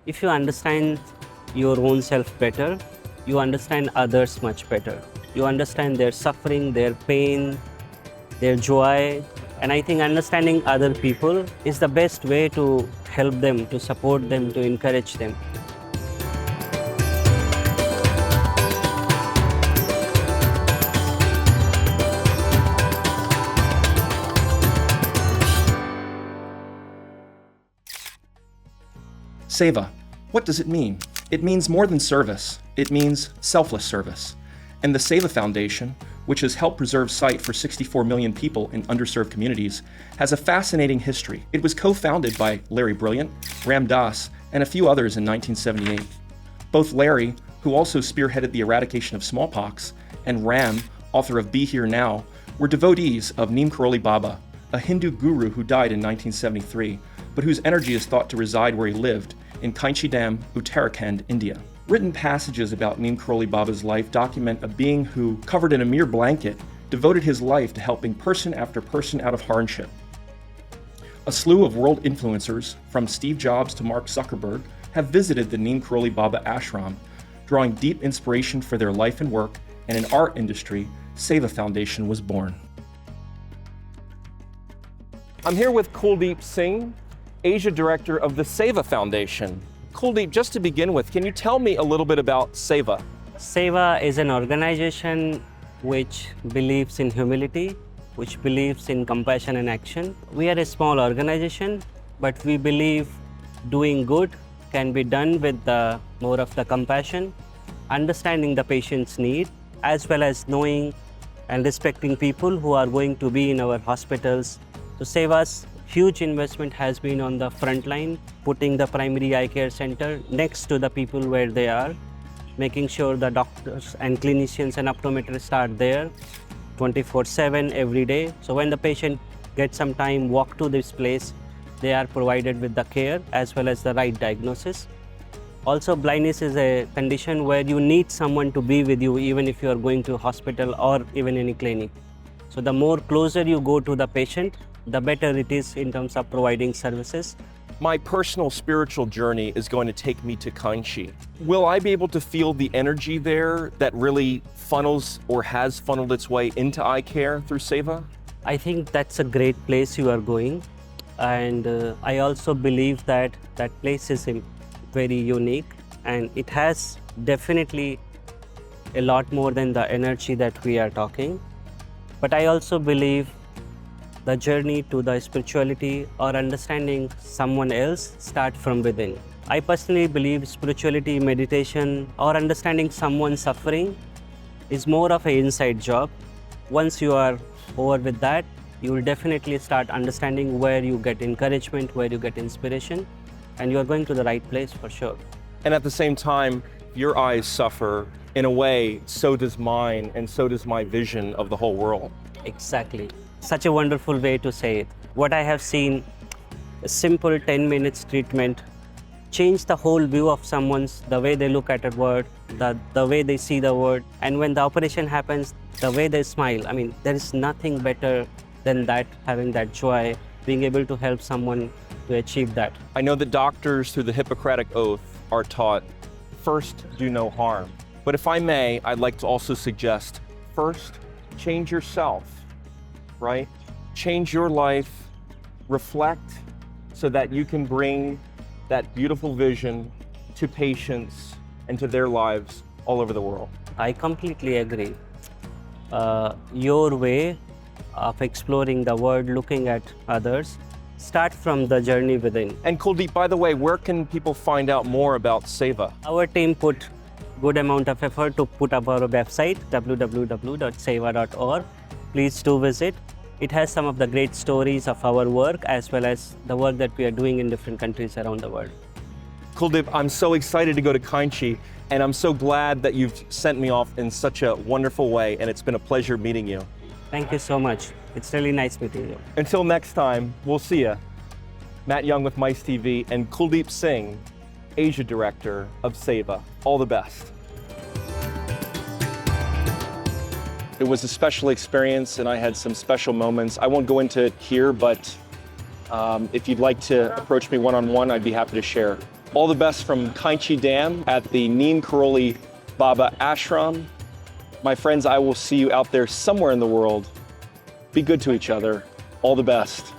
If you understand your own self better, you understand others much better. You understand their suffering, their pain, their joy. And I think understanding other people is the best way to help them, to support them, to encourage them. Seva. What does it mean? It means more than service. It means selfless service. And the Seva Foundation, which has helped preserve sight for 64 million people in underserved communities, has a fascinating history. It was co-founded by Larry Brilliant, Ram Dass, and a few others in 1978. Both Larry, who also spearheaded the eradication of smallpox, and Ram, author of Be Here Now, were devotees of Neem Karoli Baba, a Hindu guru who died in 1973, but whose energy is thought to reside where he lived, in Kainchi Dam, Uttarakhand, India. Written passages about Neem Karoli Baba's life document a being who, covered in a mere blanket, devoted his life to helping person after person out of hardship. A slew of world influencers, from Steve Jobs to Mark Zuckerberg, have visited the Neem Karoli Baba ashram, drawing deep inspiration for their life and work, and in art industry, Seva Foundation was born. I'm here with Kuldeep Singh, Asia Director of the Seva Foundation. Kuldeep, just to begin with, can you tell me a little bit about Seva? Seva is an organization which believes in humility, which believes in compassion and action. We are a small organization, but we believe doing good can be done with more of the compassion, understanding the patient's need, as well as knowing and respecting people who are going to be in our hospitals. To save us, huge investment has been on the front line, putting the primary eye care center next to the people where they are, making sure the doctors and clinicians and optometrists are there 24/7 every day. So when the patient gets some time, walk to this place, they are provided with the care as well as the right diagnosis. Also, blindness is a condition where you need someone to be with you even if you are going to a hospital or even any clinic. So the more closer you go to the patient, the better it is in terms of providing services. My personal spiritual journey is going to take me to Kainchi. Will I be able to feel the energy there that really funnels or has funneled its way into eye care through Seva? I think that's a great place you are going. And I also believe that that place is very unique, and it has definitely a lot more than the energy that we are talking. But I also believe the journey to the spirituality or understanding someone else start from within. I personally believe spirituality, meditation, or understanding someone's suffering is more of an inside job. Once you are over with that, you will definitely start understanding where you get encouragement, where you get inspiration, and you are going to the right place for sure. And at the same time, your eyes suffer. In a way, so does mine, and so does my vision of the whole world. Exactly. Such a wonderful way to say it. What I have seen, a simple 10 minutes treatment change the whole view of someone's, the way they look at a word, the way they see the word. And when the operation happens, the way they smile. I mean, there is nothing better than that, having that joy, being able to help someone to achieve that. I know that doctors through the Hippocratic Oath are taught, first, do no harm. But if I may, I'd like to also suggest, first, change yourself, right? Change your life, reflect so that you can bring that beautiful vision to patients and to their lives all over the world. I completely agree. Your way of exploring the world, looking at others, start from the journey within. And Kuldeep, by the way, where can people find out more about Seva? Our team put good amount of effort to put up our website, www.seva.org. Please do visit. It has some of the great stories of our work as well as the work that we are doing in different countries around the world. Kuldeep, I'm so excited to go to Kainchi, and I'm so glad that you've sent me off in such a wonderful way, and it's been a pleasure meeting you. Thank you so much. It's really nice meeting you. Until next time, we'll see ya. Matt Young with Mice TV and Kuldeep Singh, Asia Director of Seva. All the best. It was a special experience, and I had some special moments. I won't go into it here, but if you'd like to approach me one-on-one, I'd be happy to share All the best from Kainchi Dam at the Neem Karoli Baba Ashram. My friends, I will see you out there somewhere in the world. Be good to each other. All the best.